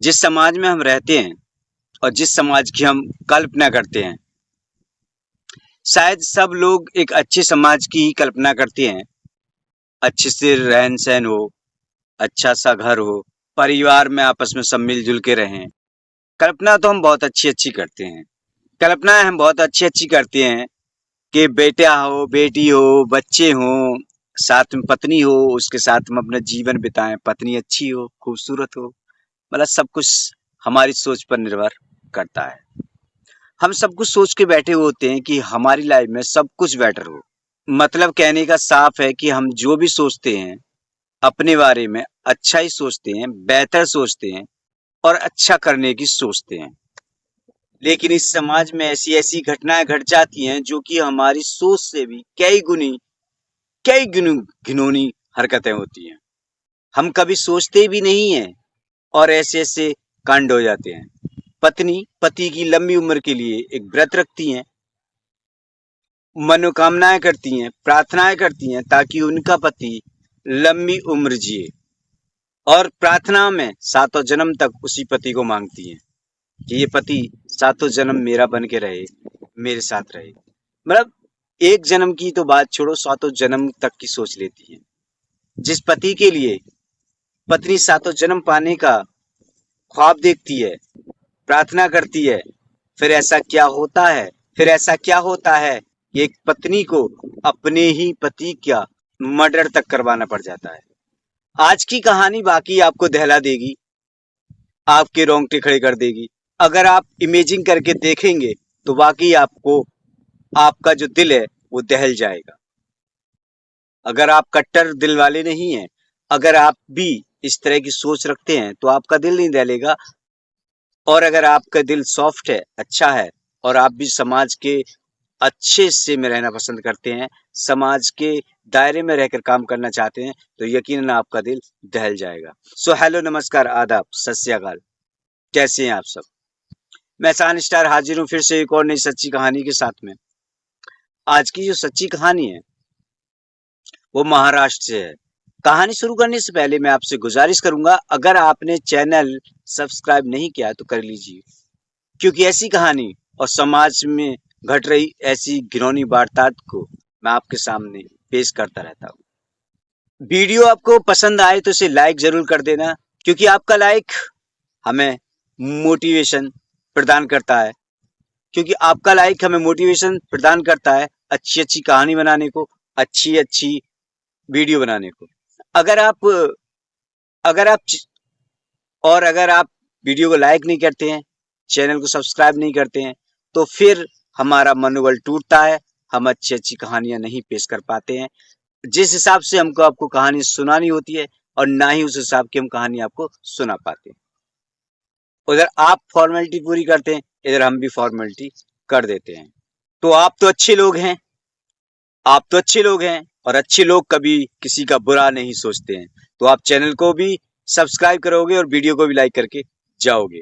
जिस समाज में हम रहते हैं और जिस समाज की हम कल्पना करते हैं, शायद सब लोग एक अच्छे समाज की ही कल्पना करते हैं। अच्छे से रहन सहन हो, अच्छा सा घर हो, परिवार में आपस में सब मिलजुल के रहें। कल्पना तो हम बहुत अच्छी अच्छी करते हैं। कल्पनाएं हम बहुत अच्छी अच्छी करते हैं कि बेटा हो, बेटी हो, बच्चे हों, साथ में पत्नी हो, उसके साथ हम अपना जीवन बिताएं। पत्नी अच्छी हो, खूबसूरत हो, मतलब सब कुछ हमारी सोच पर निर्भर करता है। हम सब कुछ सोच के बैठे होते हैं कि हमारी लाइफ में सब कुछ बेटर हो। मतलब कहने का साफ है कि हम जो भी सोचते हैं अपने बारे में अच्छा ही सोचते हैं, बेहतर सोचते हैं और अच्छा करने की सोचते हैं। लेकिन इस समाज में ऐसी ऐसी घटनाएं घट जाती हैं जो कि हमारी सोच से भी कई गुनी घिनौनी हरकतें होती हैं। हम कभी सोचते भी नहीं हैं और ऐसे ऐसे कांड हो जाते हैं। पत्नी पति की लंबी उम्र के लिए एक व्रत रखती हैं, मनोकामनाएं करती हैं, प्रार्थनाएं करती हैं ताकि उनका पति लंबी उम्र जिए, और प्रार्थना में सातों जन्म तक उसी पति को मांगती हैं कि ये पति सातों जन्म मेरा बन के रहे, मेरे साथ रहे। मतलब एक जन्म की तो बात छोड़ो, सातों जन्म तक की सोच लेती है। जिस पति के लिए पत्नी सातों जन्म पाने का ख्वाब देखती है, प्रार्थना करती है, फिर ऐसा क्या होता है, कि एक पत्नी को अपने ही पति का मर्डर तक करवाना पड़ जाता है। आज की कहानी बाकी आपको दहला देगी, आपके रोंगटे खड़े कर देगी। अगर आप इमेजिन करके देखेंगे तो वाकई आपको, आपका जो दिल है वो दहल जाएगा। अगर आप कट्टर दिल वाले नहीं हैं, अगर आप भी इस तरह की सोच रखते हैं तो आपका दिल नहीं दहलेगा। और अगर आपका दिल सॉफ्ट है, अच्छा है, और आप भी समाज के अच्छे से में रहना पसंद करते हैं, समाज के दायरे में रहकर काम करना चाहते हैं, तो यकीनन आपका दिल दहल जाएगा। सो हेलो, नमस्कार, आदाब, सत श्री अकाल। कैसे हैं आप सब? मैं सान स्टार हाजिर हूँ फिर से एक और नई सच्ची कहानी के साथ में। आज की जो सच्ची कहानी है वो महाराष्ट्र से है। कहानी शुरू करने से पहले मैं आपसे गुजारिश करूंगा, अगर आपने चैनल सब्सक्राइब नहीं किया तो कर लीजिए, क्योंकि ऐसी कहानी और समाज में घट रही ऐसी घिनौनी वारदात को मैं आपके सामने पेश करता रहता हूँ। वीडियो आपको पसंद आए तो इसे लाइक जरूर कर देना, क्योंकि आपका लाइक हमें मोटिवेशन प्रदान करता है, अच्छी अच्छी कहानी बनाने को, अच्छी अच्छी वीडियो बनाने को। अगर आप अगर आप अगर आप वीडियो को लाइक नहीं करते हैं, चैनल को सब्सक्राइब नहीं करते हैं, तो फिर हमारा मनोबल टूटता है, हम अच्छी अच्छी कहानियां नहीं पेश कर पाते हैं जिस हिसाब से हमको आपको कहानी सुनानी होती है, और ना ही उस हिसाब की हम कहानी आपको सुना पाते हैं। उधर आप फॉर्मेलिटी पूरी करते हैं, इधर हम भी फॉर्मेलिटी कर देते हैं। तो आप तो अच्छे लोग हैं, और अच्छे लोग कभी किसी का बुरा नहीं सोचते हैं। तो आप चैनल को भी सब्सक्राइब करोगे और वीडियो को भी लाइक करके जाओगे।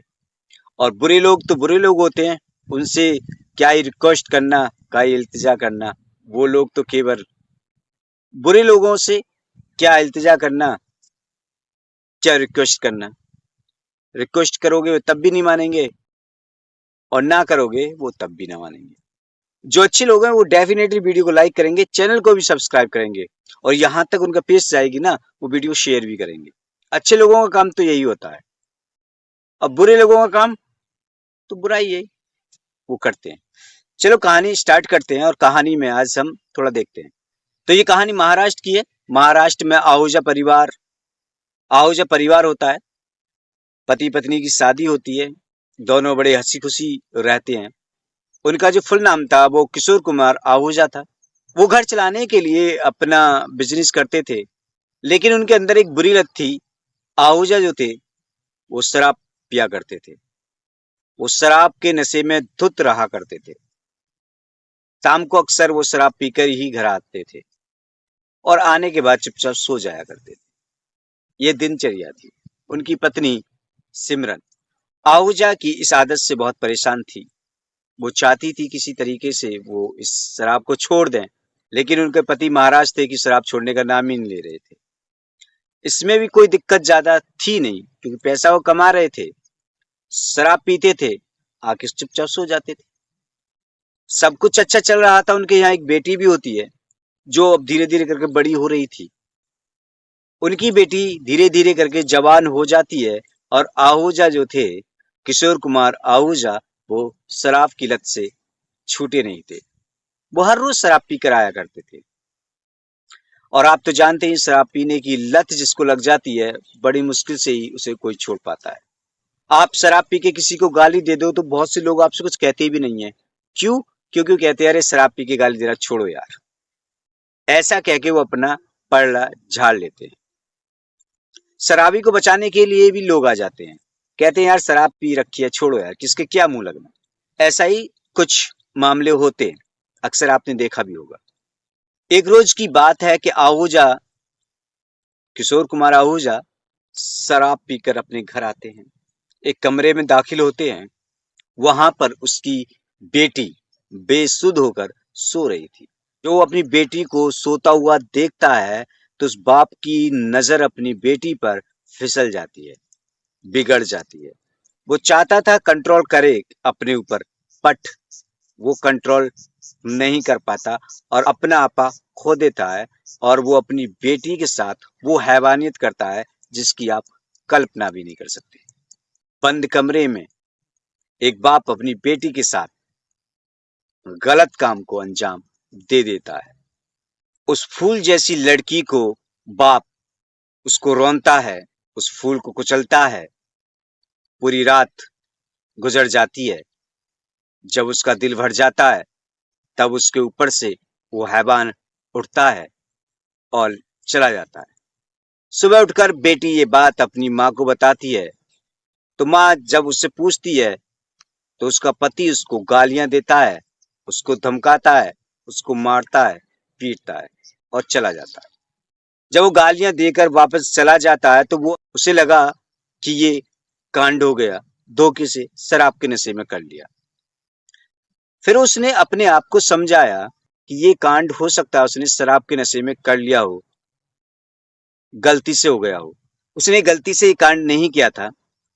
और बुरे लोग तो बुरे लोग होते हैं, उनसे क्या ही रिक्वेस्ट करना, क्या ही इल्तिजा करना। वो लोग तो केवल, बुरे लोगों से क्या इल्तिजा करना, क्या रिक्वेस्ट करना। रिक्वेस्ट करोगे वो तब भी नहीं मानेंगे, और ना करोगे वो तब भी ना मानेंगे। जो अच्छे लोग हैं वो डेफिनेटली वीडियो को लाइक करेंगे, चैनल को भी सब्सक्राइब करेंगे, और यहाँ तक उनका पेज जाएगी ना, वो वीडियो शेयर भी करेंगे। अच्छे लोगों का काम तो यही होता है, और बुरे लोगों का काम तो बुरा ही है, वो करते हैं। चलो कहानी स्टार्ट करते हैं, और कहानी में आज हम थोड़ा देखते हैं। तो ये कहानी महाराष्ट्र की है। महाराष्ट्र में आहूजा परिवार होता है। पति पत्नी की शादी होती है, दोनों बड़े हंसी खुशी रहते हैं। उनका जो फुल नाम था वो किशोर कुमार आहूजा था। वो घर चलाने के लिए अपना बिजनेस करते थे, लेकिन उनके अंदर एक बुरी लत थी। आहूजा जो थे वो शराब पिया करते थे। वो शराब के नशे में धुत रहा करते थे। शाम को अक्सर वो शराब पीकर ही घर आते थे, और आने के बाद चुपचाप सो जाया करते थे। ये दिनचर्या थी। उनकी पत्नी सिमरन आहूजा की इस आदत से बहुत परेशान थी। वो चाहती थी किसी तरीके से वो इस शराब को छोड़ दें, लेकिन उनके पति महाराज थे कि शराब छोड़ने का नाम ही नहीं ले रहे थे। इसमें भी कोई दिक्कत ज्यादा थी नहीं, क्योंकि पैसा वो कमा रहे थे, शराब पीते थे, आके चुपचाप सो जाते थे। सब कुछ अच्छा चल रहा था। उनके यहाँ एक बेटी भी होती है जो अब धीरे धीरे करके बड़ी हो रही थी। उनकी बेटी धीरे धीरे करके जवान हो जाती है और आहूजा जो थे, किशोर कुमार आहूजा, वो शराब की लत से छूटे नहीं थे। वो हर रोज शराब पी कर आया करते थे। और आप तो जानते हैं शराब पीने की लत जिसको लग जाती है, बड़ी मुश्किल से ही उसे कोई छोड़ पाता है। आप शराब पी के किसी को गाली दे दो तो बहुत से लोग आपसे कुछ कहते भी नहीं है। क्यों? क्योंकि वो कहते हैं अरे शराब पी के गाली दे रहा, छोड़ो यार। ऐसा कह के वो अपना पलड़ा झाड़ लेते हैं। शराबी को बचाने के लिए भी लोग आ जाते हैं, कहते हैं यार शराब पी रखी है, छोड़ो यार, किसके क्या मुंह लगना। ऐसा ही कुछ मामले होते हैं, अक्सर आपने देखा भी होगा। एक रोज की बात है कि आहूजा, किशोर कुमार आहूजा, शराब पीकर अपने घर आते हैं। एक कमरे में दाखिल होते हैं। वहां पर उसकी बेटी बेसुध होकर सो रही थी। जो अपनी बेटी को सोता हुआ देखता है तो उस बाप की नजर अपनी बेटी पर फिसल जाती है, बिगड़ जाती है। वो चाहता था कंट्रोल करे अपने ऊपर, बट वो कंट्रोल नहीं कर पाता और अपना आपा खो देता है। और वो अपनी बेटी के साथ वो हैवानियत करता है जिसकी आप कल्पना भी नहीं कर सकते। बंद कमरे में एक बाप अपनी बेटी के साथ गलत काम को अंजाम दे देता है। उस फूल जैसी लड़की को बाप उसको रौंदता है, उस फूल को कुचलता है। पूरी रात गुजर जाती है। जब उसका दिल भर जाता है तब उसके ऊपर से वो हैवान उठता है और चला जाता है। सुबह उठकर बेटी ये बात अपनी माँ को बताती है तो माँ जब उससे पूछती है तो उसका पति उसको गालियां देता है, उसको धमकाता है, उसको मारता है, पीटता है और चला जाता है। जब वो गालियां देकर वापस चला जाता है तो वो उसे लगा कि ये कांड हो गया, धोखे से शराब के नशे में कर लिया। फिर उसने अपने आप को समझाया कि ये कांड हो सकता है उसने शराब के नशे में कर लिया हो, गलती से हो गया हो। उसने गलती से ये कांड नहीं किया था।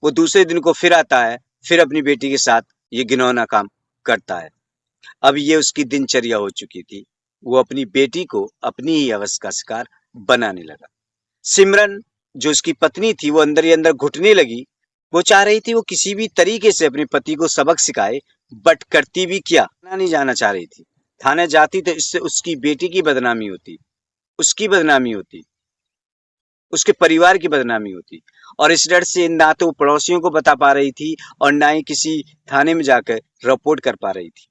वो दूसरे दिन को फिर आता है, फिर अपनी बेटी के साथ ये घिनौना काम करता है। अब ये उसकी दिनचर्या हो चुकी थी। वो अपनी बेटी को अपनी ही हवस का शिकार बनाने लगा। सिमरन जो उसकी पत्नी थी वो अंदर ही अंदर घुटने लगी। वो चाह रही थी वो किसी भी तरीके से अपने पति को सबक सिखाए, बट करती भी क्या, थाना नहीं जाना चाह रही थी। थाने जाती तो इससे उसकी बेटी की बदनामी होती, उसकी बदनामी होती, उसके परिवार की बदनामी होती। और इस डर से ना तो पड़ोसियों को बता पा रही थी और ना ही किसी थाने में जाकर रिपोर्ट कर पा रही थी।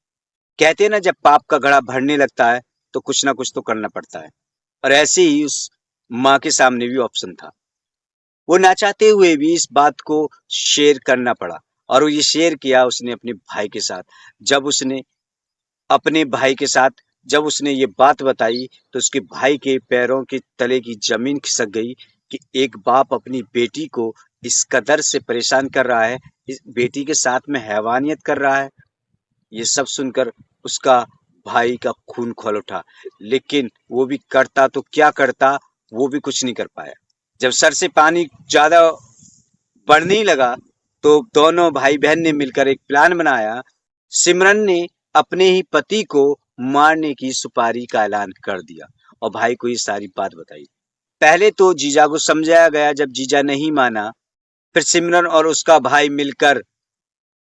कहते हैं ना जब पाप का घड़ा भरने लगता है तो कुछ ना कुछ तो करना पड़ता है। और ऐसे ही उस माँ के सामने भी ऑप्शन था। वो ना चाहते हुए भी इस बात को शेयर करना पड़ा और वो ये शेयर किया उसने अपने भाई के साथ। जब उसने अपने भाई के साथ जब उसने ये बात बताई तो उसके भाई के पैरों के तले की जमीन खिसक गई कि एक बाप अपनी बेटी को इस कदर से परेशान कर रहा है, इस बेटी के साथ में हैवानियत कर रहा है। ये सब सुनकर उसका भाई का खून खौल उठा, लेकिन वो भी करता तो क्या करता, वो भी कुछ नहीं कर पाया। जब सर से पानी ज्यादा बढ़ने ही लगा तो दोनों भाई बहन ने मिलकर एक प्लान बनाया। सिमरन ने अपने ही पति को मारने की सुपारी का ऐलान कर दिया और भाई को ये सारी बात बताई। पहले तो जीजा को समझाया गया, जब जीजा नहीं माना फिर सिमरन और उसका भाई मिलकर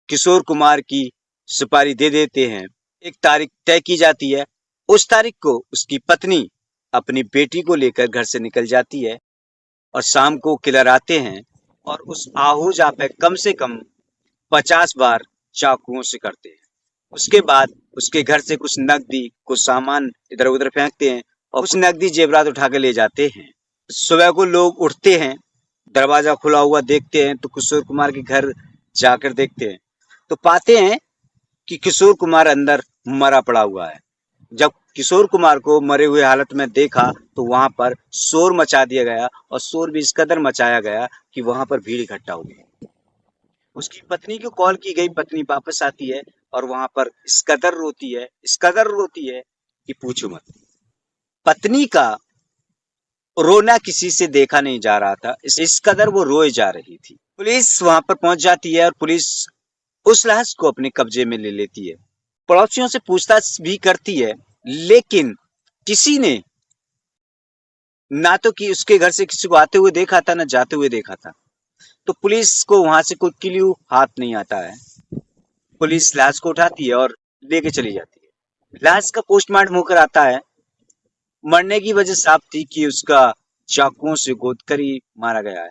किशोर कुमार की सुपारी दे देते हैं। एक तारीख तय की जाती है। उस तारीख को उसकी पत्नी अपनी बेटी को लेकर घर से निकल जाती है और शाम को किलर आते हैं और उस आहूजा पे कम से कम 50 बार चाकुओं से करते हैं। उसके बाद उसके घर से कुछ नकदी, कुछ सामान इधर उधर फेंकते हैं और कुछ नकदी जेवरात उठा के ले जाते हैं। सुबह को लोग उठते हैं, दरवाजा खुला हुआ देखते हैं तो किशोर कुमार के घर जाकर देखते हैं तो पाते हैं कि किशोर कुमार अंदर मरा पड़ा हुआ है। जब किशोर कुमार को मरे हुए हालत में देखा तो वहां पर शोर मचा दिया गया और शोर भी इस कदर मचाया गया कि वहां पर भीड़ इकट्ठा हो गई। उसकी पत्नी को कॉल की गई, पत्नी वापस आती है और वहां पर इस कदर रोती है, इस कदर रोती है कि पूछो मत। पत्नी का रोना किसी से देखा नहीं जा रहा था, इस कदर वो रोए जा रही थी। पुलिस वहां पर पहुंच जाती है और पुलिस उस लाश को अपने कब्जे में ले लेती है। पड़ोसियों से पूछताछ भी करती है, लेकिन किसी ने ना तो कि उसके घर से किसी को आते हुए देखा था, ना जाते हुए देखा था। तो पुलिस को वहां से कोई क्ल्यू हाथ नहीं आता है। पुलिस लाश को उठाती है और लेके चली जाती है। लाश का पोस्टमार्टम होकर आता है। मरने की वजह साफ थी कि उसका चाकुओं से गोद कर ही मारा गया है।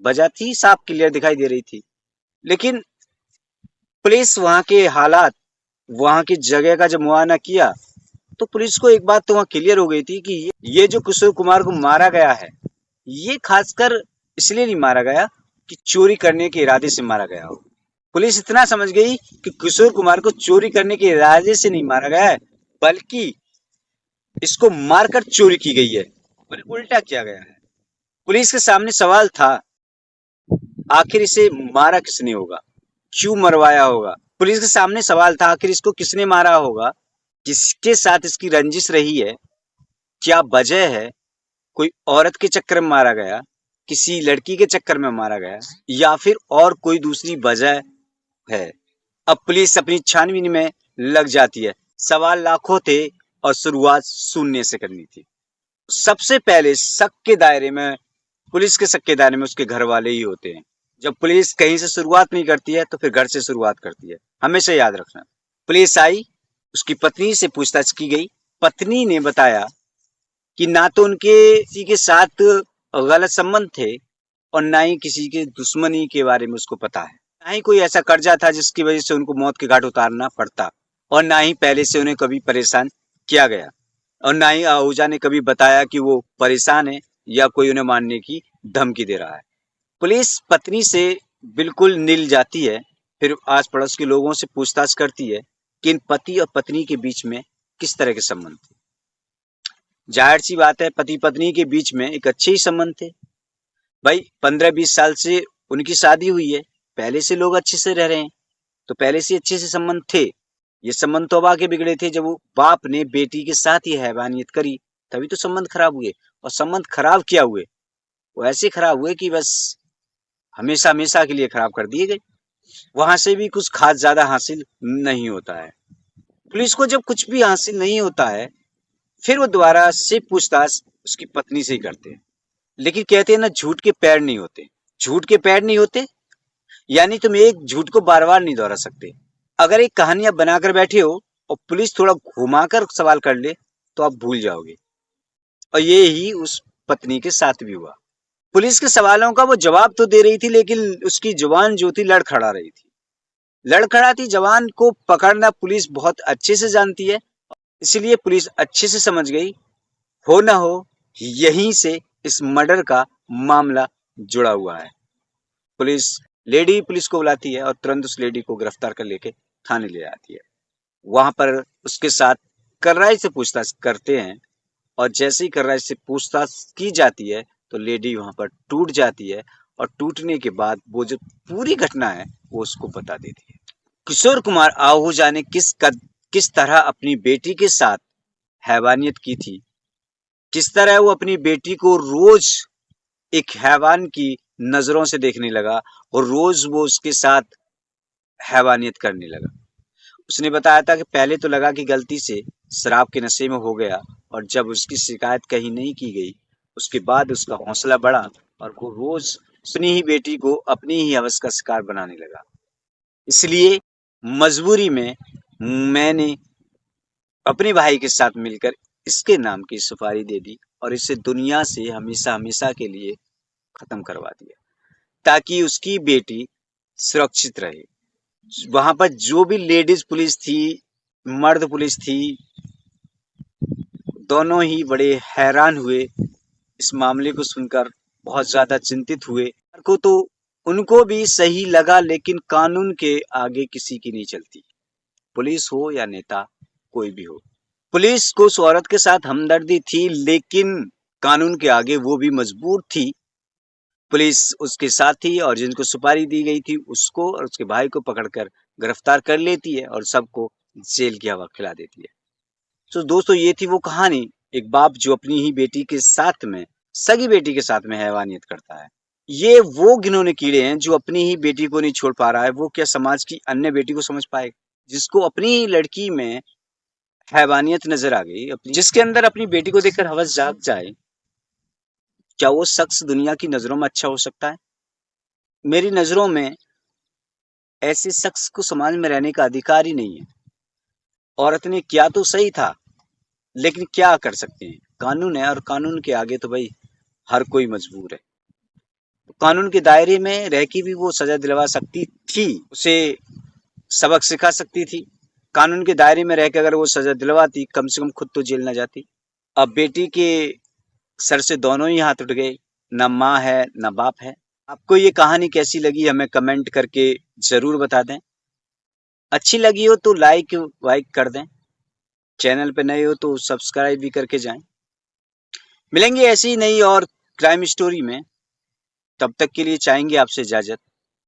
वजह थी साफ क्लियर दिखाई दे रही थी। लेकिन पुलिस वहां के हालात, वहां की जगह का जब मुआयना किया, तो पुलिस को एक बात तो वहां क्लियर हो गई थी कि ये जो किशोर कुमार को मारा गया है, ये खासकर इसलिए नहीं मारा गया कि चोरी करने के इरादे से मारा गया हो। पुलिस इतना समझ गई कि किशोर कुमार को चोरी करने के इरादे से नहीं मारा गया है, बल्कि इसको मारकर चोरी की गई है, और उल्टा किया गया है। पुलिस के सामने सवाल था, आखिर इसे मारा किसने होगा, क्यों मरवाया होगा। पुलिस के सामने सवाल था, आखिर इसको किसने मारा होगा, किसके साथ इसकी रंजिश रही है, क्या वजह है, कोई औरत के चक्कर में मारा गया, किसी लड़की के चक्कर में मारा गया, या फिर और कोई दूसरी वजह है। अब पुलिस अपनी छानबीन में लग जाती है। सवाल लाखों थे और शुरुआत शून्य से करनी थी। सबसे पहले शक के दायरे में, पुलिस के शक के दायरे में उसके घर वाले ही होते हैं। जब पुलिस कहीं से शुरुआत नहीं करती है तो फिर घर से शुरुआत करती है, हमेशा याद रखना। पुलिस आई, उसकी पत्नी से पूछताछ की गई। पत्नी ने बताया कि ना तो उनके किसी के साथ गलत संबंध थे और ना ही किसी के दुश्मनी के बारे में उसको पता है, ना ही कोई ऐसा कर्जा था जिसकी वजह से उनको मौत के घाट उतारना पड़ता, और ना ही पहले से उन्हें कभी परेशान किया गया, और ना ही आहूजा ने कभी बताया कि वो परेशान है या कोई उन्हें मारने की धमकी दे रहा है। पुलिस पत्नी से बिल्कुल निल जाती है। फिर आस पड़ोस के लोगों से पूछताछ करती है कि इन पति और पत्नी के बीच में किस तरह के संबंध थे। जाहिर सी बात है, पति पत्नी के बीच में एक अच्छे ही संबंध थे। भाई 15-20 साल से उनकी शादी हुई है, पहले से लोग अच्छे से रह रहे हैं, तो पहले से अच्छे से संबंध थे। ये संबंध तो अब आके बिगड़े थे जब वो बाप ने बेटी के साथ ही हैवानियत करी, तभी तो संबंध खराब हुए। और संबंध खराब क्या हुए, वो ऐसे खराब हुए कि बस हमेशा हमेशा के लिए खराब कर दिए गए। वहां से भी कुछ खास ज्यादा हासिल नहीं होता है। पुलिस को जब कुछ भी हासिल नहीं होता है, फिर वो दोबारा से पूछताछ उसकी पत्नी से ही करते हैं। लेकिन कहते हैं ना, झूठ के पैर नहीं होते। झूठ के पैर नहीं होते यानी तुम एक झूठ को बार बार नहीं दोहरा सकते। अगर एक कहानी आप बनाकर बैठे हो और पुलिस थोड़ा घुमाकर सवाल कर ले, तो आप भूल जाओगे। और ये ही उस पत्नी के साथ भी हुआ। पुलिस के सवालों का वो जवाब तो दे रही थी, लेकिन उसकी जुबान जो थी लड़खड़ा रही थी। लड़खड़ाती जवान को पकड़ना पुलिस बहुत अच्छे से जानती है, इसलिए पुलिस अच्छे से समझ गई, हो ना हो यहीं से इस मर्डर का मामला जुड़ा हुआ है। पुलिस को बुलाती है और तुरंत उस लेडी को गिरफ्तार कर लेके थाने ले आती है। वहां पर उसके साथ कर्राई से पूछताछ करते हैं, और जैसे ही कर्राई से पूछताछ की जाती है तो लेडी वहां पर टूट जाती है, और टूटने के बाद वो जो पूरी घटना है वो उसको बता देती है। किशोर कुमार आहूजा ने किस तरह अपनी बेटी के साथ हैवानियत की थी, किस तरह वो अपनी बेटी को रोज एक हैवान की नजरों से देखने लगा और रोज वो उसके साथ हैवानियत करने लगा। उसने बताया था कि पहले तो लगा कि गलती से शराब के नशे में हो गया, और जब उसकी शिकायत कहीं नहीं की गई, उसके बाद उसका हौसला बढ़ा और वो रोज अपनी ही बेटी को अपनी ही हवस का शिकार बनाने लगा। इसलिए मजबूरी में मैंने अपने भाई के साथ मिलकर इसके नाम की सुपारी दे दी और इसे दुनिया से हमेशा हमेशा के लिए खत्म करवा दिया, ताकि उसकी बेटी सुरक्षित रहे। वहां पर जो भी लेडीज पुलिस थी, मर्द पुलिस थी, दोनों ही बड़े हैरान हुए इस मामले को सुनकर, बहुत ज्यादा चिंतित हुए। को तो उनको भी सही लगा, लेकिन कानून के आगे किसी की नहीं चलती, पुलिस हो या नेता, कोई भी हो। पुलिस को उस औरत के साथ हमदर्दी थी, लेकिन कानून के आगे वो भी मजबूर थी। पुलिस उसके साथ थी और जिनको सुपारी दी गई थी उसको और उसके भाई को पकड़कर गिरफ्तार कर लेती है और सबको जेल की हवा खिला देती है। तो दोस्तों, ये थी वो कहानी, एक बाप जो अपनी ही बेटी के साथ में सगी बेटी के साथ में हैवानियत करता है। ये वो घिनौने कीड़े हैं जो अपनी ही बेटी को नहीं छोड़ पा रहा है, वो क्या समाज की अन्य बेटी को समझ पाएगा? जिसको अपनी लड़की में हैवानियत नजर आ गई, जिसके अंदर अपनी बेटी को देखकर हवस जाग जाए, क्या वो शख्स दुनिया की नजरों में अच्छा हो सकता है? मेरी नजरों में ऐसे शख्स को समाज में रहने का अधिकार ही नहीं है। औरत ने किया तो सही था, लेकिन क्या कर सकते हैं, कानून है और कानून के आगे तो भाई हर कोई मजबूर है। कानून के दायरे में रह के भी वो सजा दिलवा सकती थी, उसे सबक सिखा सकती थी। कानून के दायरे में रह के अगर वो सजा दिलवाती, कम से कम खुद तो जेल ना जाती। अब बेटी के सर से दोनों ही हाथ उठ गए, न माँ है न बाप है। आपको ये कहानी कैसी लगी हमें कमेंट करके जरूर बता दें। अच्छी लगी हो तो लाइक वाइक कर दें, चैनल पे नए हो तो सब्सक्राइब भी करके जाएं। मिलेंगे ऐसी नई और क्राइम स्टोरी में, तब तक के लिए चाहेंगे आपसे इजाजत।